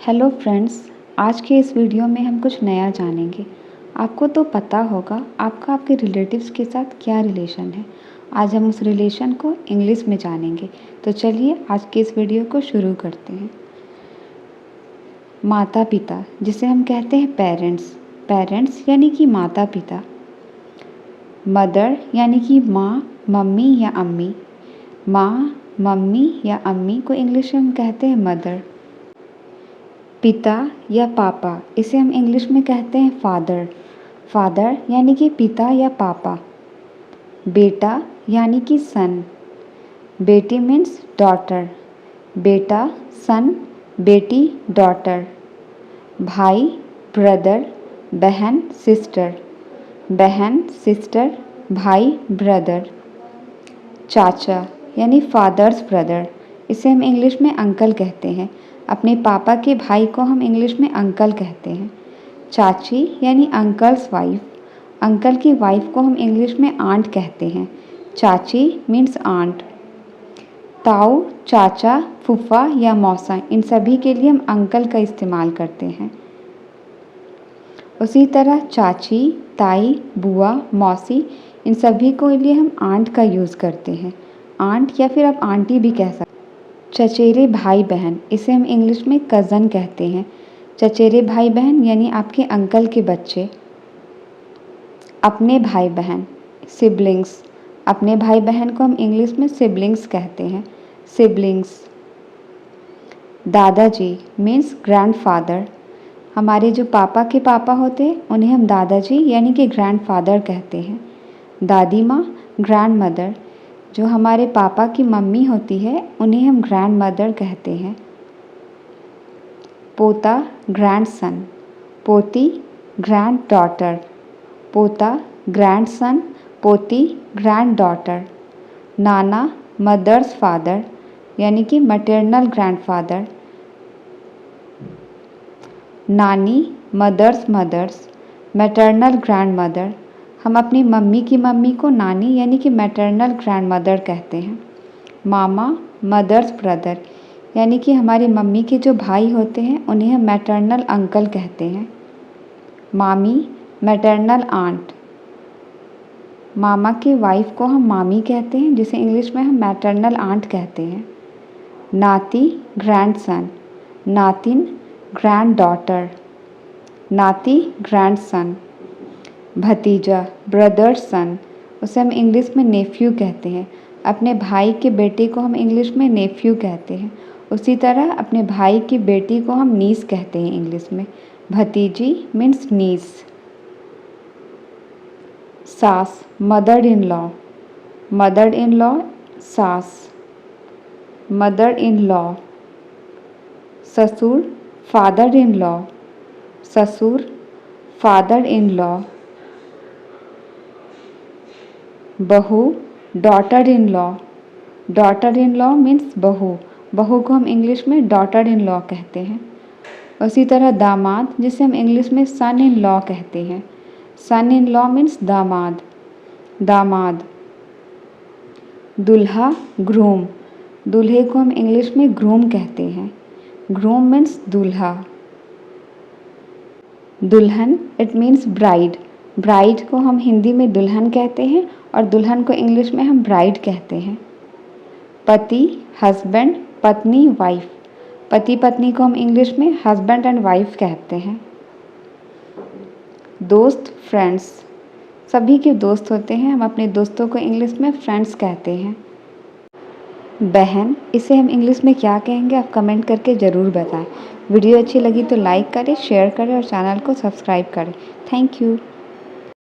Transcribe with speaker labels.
Speaker 1: Hello friends, आज के इस वीडियो में हम कुछ नया जानेंगे। आपको तो पता होगा आपका आपके रिलेटिव्स के साथ क्या रिलेशन है। आज हम उस रिलेशन को इंग्लिश में जानेंगे। तो चलिए आज के इस वीडियो को शुरू करते हैं। माता पिता, जिसे हम कहते हैं पेरेंट्स। पेरेंट्स यानी कि माता पिता। मदर यानी कि माँ, मम्मी या अम्मी। माँ, मम्मी या अम्मी को इंग्लिश में हम कहते हैं मदर। पिता या पापा, इसे हम इंग्लिश में कहते हैं फादर। फादर यानी कि पिता या पापा। बेटा यानी कि सन। बेटी मीन्स डॉटर। बेटा, सन, बेटी, डॉटर। भाई, ब्रदर, बहन, सिस्टर। बहन, सिस्टर, भाई, ब्रदर। चाचा यानी फादर्स ब्रदर, इसे हम इंग्लिश में अंकल कहते हैं। अपने पापा के भाई को हम इंग्लिश में अंकल कहते हैं। चाची यानी अंकल्स वाइफ। अंकल की वाइफ को हम इंग्लिश में आंट कहते हैं। चाची मीन्स आंट। ताऊ, चाचा, फूफा या मौसा, इन सभी के लिए हम अंकल का इस्तेमाल करते हैं। उसी तरह चाची, ताई, बुआ, मौसी, इन सभी के लिए हम आंट का यूज़ करते हैं। आंट या फिर आप आंटी भी कह सकते हैं। चचेरे भाई बहन, इसे हम इंग्लिश में कज़न कहते हैं। चचेरे भाई बहन यानी आपके अंकल के बच्चे। अपने भाई बहन, सिबलिंग्स। अपने भाई बहन को हम इंग्लिश में सिबलिंग्स कहते हैं। सिबलिंग्स। दादाजी मीन्स ग्रैंडफादर। हमारे जो पापा के पापा होते हैं उन्हें हम दादाजी यानी कि ग्रैंडफादर कहते हैं। दादी माँ, ग्रैंड मदर। जो हमारे पापा की मम्मी होती है उन्हें हम ग्रैंड मदर कहते हैं। पोता, ग्रैंडसन। पोती, ग्रैंड डॉटर। पोता, ग्रैंडसन, पोती, ग्रैंड डॉटर। नाना, मदर्स फादर यानी कि मटर्नल ग्रैंडफादर। नानी, mother's mother's, maternal grandmother. हम अपनी मम्मी की मम्मी को नानी यानी कि मैटरनल ग्रैंड मदर कहते हैं। मामा, मदर्स ब्रदर, यानी कि हमारी मम्मी के जो भाई होते हैं उन्हें हम मैटरनल अंकल कहते हैं। मामी, मैटरनल आंट। मामा की वाइफ को हम मामी कहते हैं, जिसे इंग्लिश में हम मैटरनल आंट कहते हैं। नाती, ग्रैंडसन। नातिन, ग्रैंड डॉटर। नाती, ग्रैंडसन। भतीजा, ब्रदर सन, उसे हम इंग्लिश में नेफ्यू कहते हैं। अपने भाई के बेटे को हम इंग्लिश में नेफ्यू कहते हैं। उसी तरह अपने भाई की बेटी को हम नीस कहते हैं इंग्लिश में। भतीजी मीन्स नीस। सास, mother in law. Mother in law, सास। Mother in law. ससुर, फादर इन लॉ। ससुर, फादर इन लॉ। बहू, daughter in law. Daughter in law means बहू। बहू को हम इंग्लिश में डॉटर इन लॉ कहते हैं। उसी तरह दामाद, जिसे हम इंग्लिश में सन इन लॉ कहते हैं। सन इन लॉ मीन्स दामाद। दामाद। दुल्हा, ग्रूम। दूल्हे को हम इंग्लिश में ग्रूम कहते हैं। ग्रूम मीन्स दूल्हा। दुल्हन, इट मीन्स ब्राइड। ब्राइड को हम हिंदी में दुल्हन कहते हैं और दुल्हन को इंग्लिश में हम ब्राइड कहते हैं। पति, हस्बैंड, पत्नी, वाइफ। पति पत्नी को हम इंग्लिश में हस्बैंड एंड वाइफ कहते हैं। दोस्त, फ्रेंड्स। सभी के दोस्त होते हैं, हम अपने दोस्तों को इंग्लिश में फ्रेंड्स कहते हैं। बहन, इसे हम इंग्लिश में क्या कहेंगे आप कमेंट करके ज़रूर बताएं। वीडियो अच्छी लगी तो लाइक करें, शेयर करें और चैनल को सब्सक्राइब करें। Thank you.